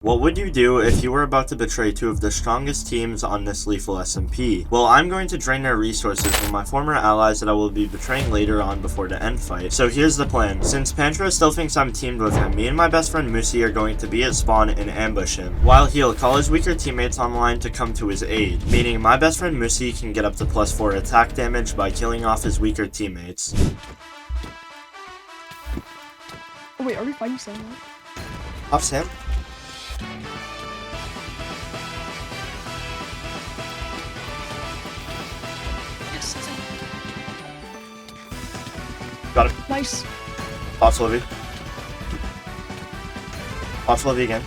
What would you do if you were about to betray two of the strongest teams on this lethal SMP? Well, I'm going to drain their resources from my former allies that I will be betraying later on before the end fight. So here's the plan. Since Pantro still thinks I'm teamed with him, me and my best friend Musi are going to be at spawn and ambush him, while he'll call his weaker teammates online to come to his aid, meaning my best friend Musi can get up to +4 attack damage by killing off his weaker teammates. Oh wait, are we fighting Sam? Off Sam? Got it. Nice. Pops Livy. Pops Livy again.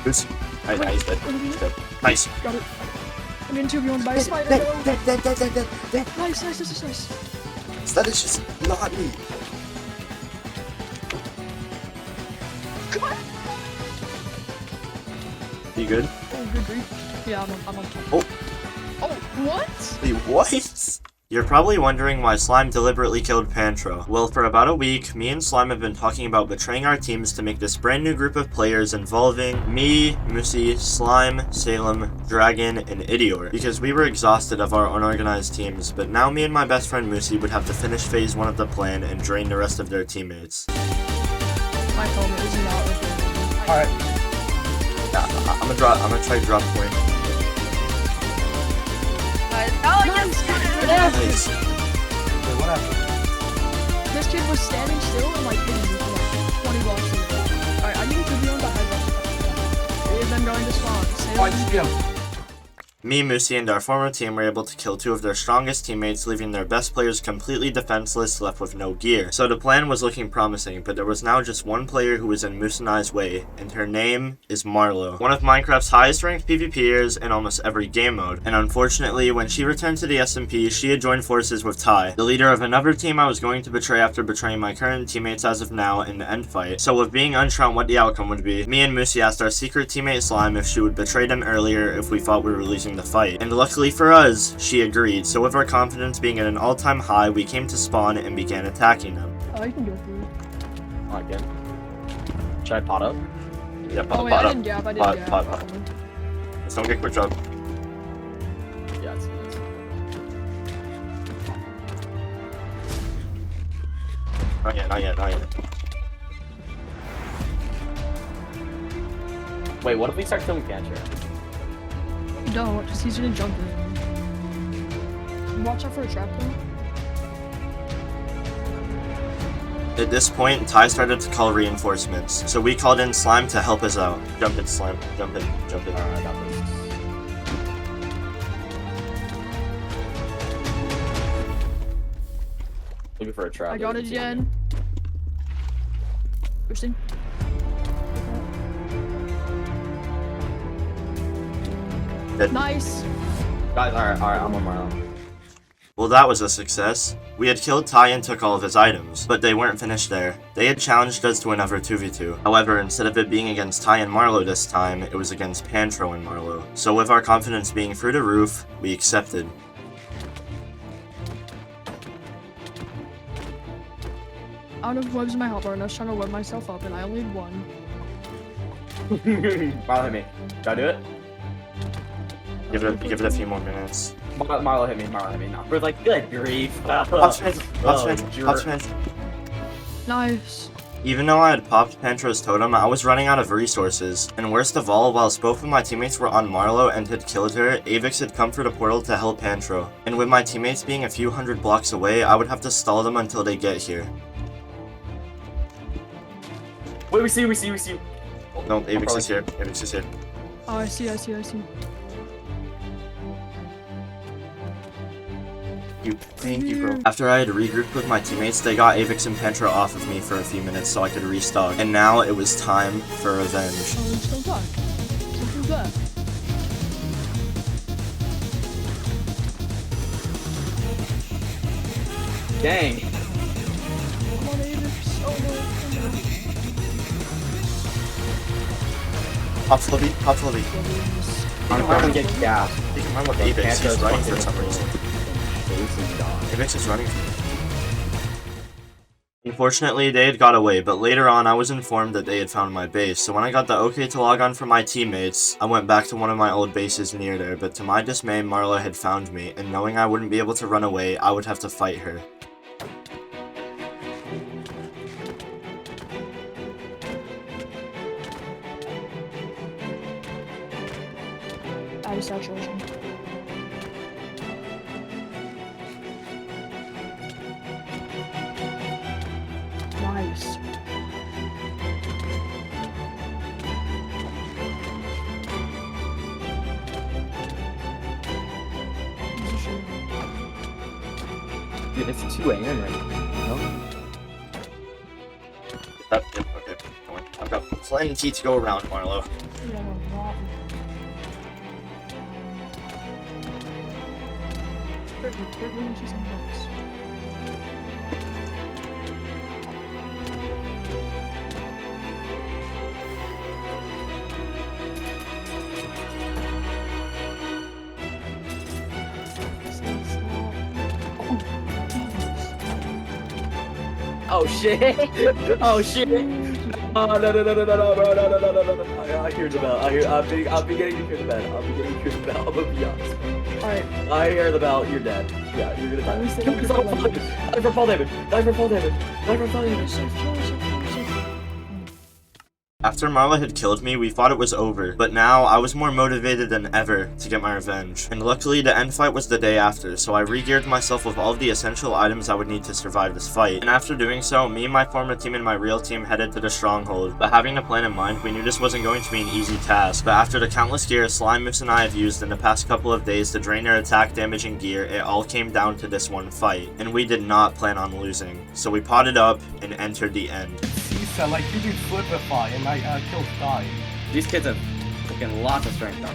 Boots. Nice, dead. Nice. Got it. I'm in 2v1 by a spider. Nice. That is just not me. Come on. You good? Oh, good grief. Yeah, I'm on top. Oh, What? wait, what? You're probably wondering why Slime deliberately killed Pantro. Well, for about a week, me and Slime have been talking about betraying our teams to make this brand new group of players involving me, Musi, Slime, Salem, Dragon, and Idior, because we were exhausted of our unorganized teams, but now me and my best friend Musi would have to finish phase 1 of the plan and drain the rest of their teammates. My phone is not working. Alright. Yeah, I'm gonna try drop point. Nice. Wait, what happened? This kid was standing still and like hitting me for like 20 blocks away. Alright, I need to be on the high ground. We have them going to spawn. Me, Musi, and our former team were able to kill two of their strongest teammates, leaving their best players completely defenseless, left with no gear. So the plan was looking promising, but there was now just one player who was in Musi and I's way, and her name is Marlo, one of Minecraft's highest ranked PvPers in almost every game mode. And unfortunately, when she returned to the SMP, she had joined forces with Ty, the leader of another team I was going to betray after betraying my current teammates as of now in the end fight. So with being unsure on what the outcome would be, me and Musi asked our secret teammate Slime if she would betray them earlier if we thought we were losing the fight, and luckily for us, she agreed. So with our confidence being at an all-time high, we came to spawn and began attacking them. Oh, you can go through. Alright, good. Should I pot up? Yeah, pot, Oh wait, pot I up. didn't gap, I Pot, didn't pot, gap. pot. Let's don't get quick drop. Yeah, it's Not yet, not yet, not yet. Wait, what if we start killing Pantro? Don't, because he's gonna jump in. Watch out for a trap though. At this point, Ty started to call reinforcements, so we called in Slime to help us out. Jump in, Slime. Jump in, jump in. Alright, I got this. Looking for a trap. I got it again. Pushing. Dead. Nice. Guys, alright, I'm on Marlo. Well, that was a success. We had killed Ty and took all of his items, but they weren't finished there. They had challenged us to another 2v2. However, instead of it being against Ty and Marlo this time, it was against Pantro and Marlo. So with our confidence being through the roof, we accepted. Out of webs in my hotbar and I was trying to web myself up and I only had one. Marlo hit me. Should I do it? Give it a few more minutes. Marlo hit me, No. We're like, good grief. Pops Pantro, pops Pantro, pops Pantro. Nice. Even though I had popped Pantro's totem, I was running out of resources. And worst of all, whilst both of my teammates were on Marlo and had killed her, Avix had come through the portal to help Pantro. And with my teammates being a few hundred blocks away, I would have to stall them until they get here. Wait, we see you. No, Avix is here. Avix is here. Oh, I see. Thank you, bro. After I had regrouped with my teammates, they got Avix and Pantro off of me for a few minutes so I could restock. And now it was time for revenge. Oh, let's go back. Let's do that. Dang. Come on, Avix. Oh no. Pop Fluffy, pop Fluffy. I'm gonna get gassed. You can run with Avix, he's running for some reason. Avix is running for me. Unfortunately, they had got away, but later on I was informed that they had found my base, so when I got the okay to log on from my teammates, I went back to one of my old bases near there, but to my dismay, Marla had found me, and knowing I wouldn't be able to run away, I would have to fight her. Out of saturation. Nice. Dude, it's 2 a.m. right now. Yep, okay. I've got plenty to go around, Marlo. Yeah, not. Perfect, when she's in box. Oh shit! Oh shit! No, bro, no. I hear the bell. I'll be getting to hear the bell. I'll be getting to hear the bell. I'm gonna be honest. Alright. I hear the bell. You're dead. Yeah, you're gonna die. I was Die for fall damage. Die for fall damage. Die for fall damage. After Marla had killed me, we thought it was over, but now I was more motivated than ever to get my revenge. And luckily, the end fight was the day after, so I re-geared myself with all of the essential items I would need to survive this fight. And after doing so, me, my former team, and my real team headed to the stronghold. But having a plan in mind, we knew this wasn't going to be an easy task. But after the countless gear Slime, Moose, and I have used in the past couple of days to drain their attack, damage, and gear, it all came down to this one fight. And we did not plan on losing. So we potted up and entered the end. Like you do Flipify and I kill Sky. These kids have fucking lots of strength though.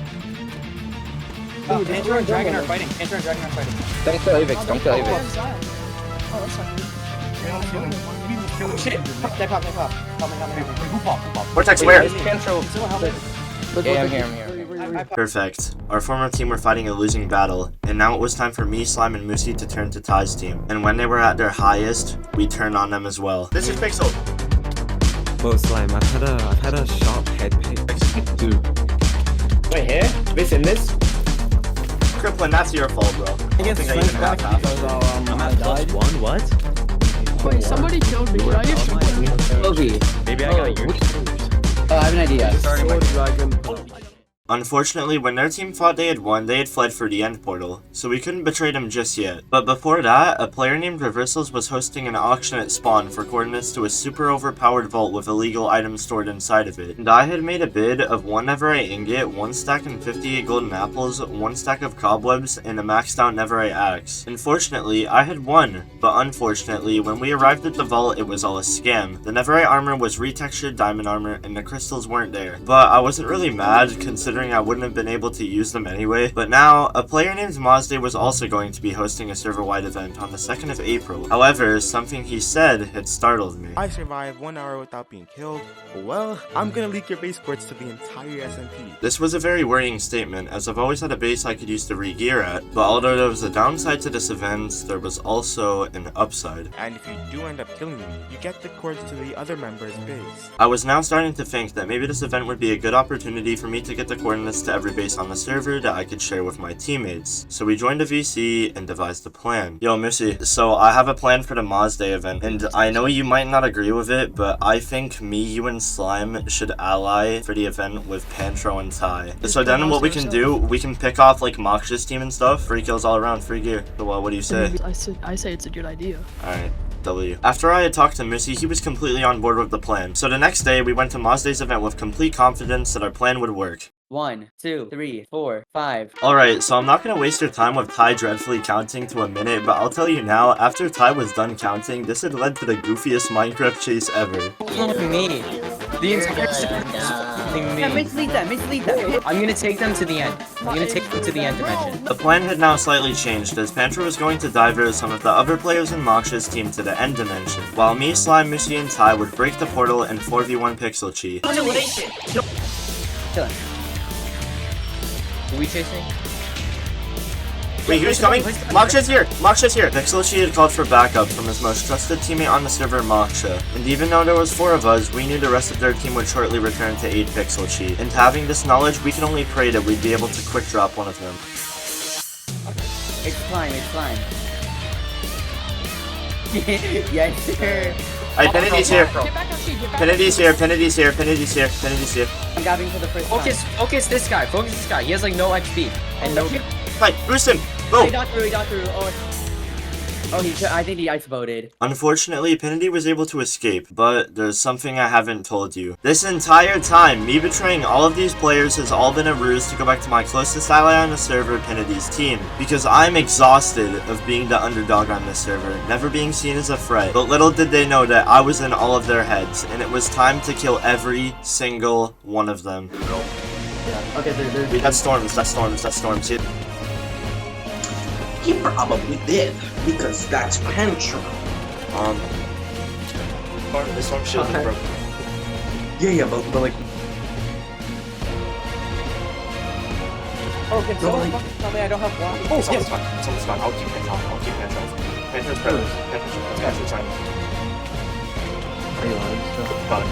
Oh, Panther and Dragon are fighting. Panther and Dragon are fighting. Don't kill Avix, don't kill Avix. Oh, that's not good. Shit! They pop. Who popped? Vortex, where? Yeah, I'm here. Perfect. Our former team were fighting a losing battle, and now it was time for me, Slime, and Moosey to turn to Ty's team. And when they were at their highest, we turned on them as well. This is Pixel! Whoa, Slime, I've had a sharp head pain. Dude. Wait, here? This in this? Crippling, that's your fault, bro. I think I even have half. I'm at +1, what? Wait, somebody killed me. Did I just shoot Obi. Maybe I got your I have an idea. Dragon. Unfortunately, when their team thought they had won, they had fled for the end portal, so we couldn't betray them just yet. But before that, a player named Reversals was hosting an auction at spawn for coordinates to a super overpowered vault with illegal items stored inside of it. And I had made a bid of 1 netherite ingot, 1 stack and 58 golden apples, 1 stack of cobwebs, and a maxed out netherite axe. Unfortunately, I had won, but unfortunately, when we arrived at the vault, it was all a scam. The netherite armor was retextured diamond armor, and the crystals weren't there. But I wasn't really mad, considering I wouldn't have been able to use them anyway. But now, a player named Mazda was also going to be hosting a server-wide event on the 2nd of April. However, something he said had startled me. I survived 1 hour without being killed. Well, I'm gonna leak your base ports to the entire SMP. This was a very worrying statement, as I've always had a base I could use to re-gear at, but although there was a downside to this event, there was also an upside. And if you do end up killing me, you get the cords to the other member's base. I was now starting to think that maybe this event would be a good opportunity for me to get the coordinates to every base on the server that I could share with my teammates. So we joined a VC and devised a plan. Yo, Missy, so I have a plan for the Mazda event, and I know you might not agree with it, but I think me, you, and Slime should ally for the event with Pantro and Ty. So then what we can do, we can pick off like Mox's team and stuff. Free kills all around, free gear. So what do you say? I say it's a good idea. Alright. W. After I had talked to Missy, he was completely on board with the plan. So the next day, we went to Mazda's event with complete confidence that our plan would work. 1, 2, 3, 4, 5. Alright, so I'm not gonna waste your time with Ty dreadfully counting to a minute, but I'll tell you now, after Ty was done counting, this had led to the goofiest Minecraft chase ever. Me. The entire Yeah, mislead that. I'm gonna take them to the end. I'm gonna take them to the end dimension. The plan had now slightly changed, as Panther was going to divert some of the other players in Mox's team to the end dimension, while me, Slime, Missy, and Ty would break the portal and 4v1 Pixel Chi. Kill him. Are we chasing? Wait, who's coming? Moksha's here! Moksha's here! Pixelchi had called for backup from his most trusted teammate on the server, Moksha. And even though there was 4 of us, we knew the rest of their team would shortly return to aid Pixelchi. And having this knowledge, we can only pray that we'd be able to quick drop one of them. It's fine, it's fine. Yes, sir. Alright, Pennity's here. Get back on sheet, get back Pennity's here, Pennity's here, Pennity's here, Pennity's here. I'm grabbing for the first time. Focus this guy. Focus this guy. He has like no XP and no. Fight, boost him! He Boom! got through, I think he ice voted. Unfortunately, Penity was able to escape, but there's something I haven't told you. This entire time, me betraying all of these players has all been a ruse to go back to my closest ally on the server, Penity's team. Because I'm exhausted of being the underdog on this server, never being seen as a threat. But little did they know that I was in all of their heads, and it was time to kill every single one of them. Okay, there's That's storms, that's storms, that's storms. He probably did, because that's Panther. The storm shield is broken. Yeah, but like... Oh, can someone fucking tell me I don't have block? Oh, Someone's fine, someone's fine. I'll keep Panther off, I'll keep Panther off. Panther's present, Panther's fine. Are you alive still? Got it.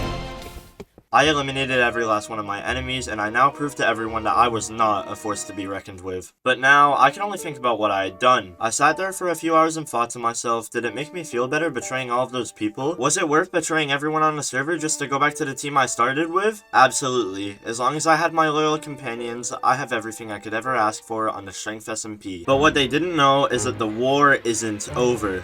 I eliminated every last one of my enemies, and I now proved to everyone that I was not a force to be reckoned with. But now, I can only think about what I had done. I sat there for a few hours and thought to myself, did it make me feel better betraying all of those people? Was it worth betraying everyone on the server just to go back to the team I started with? Absolutely. As long as I had my loyal companions, I have everything I could ever ask for on the Strength SMP. But what they didn't know is that the war isn't over.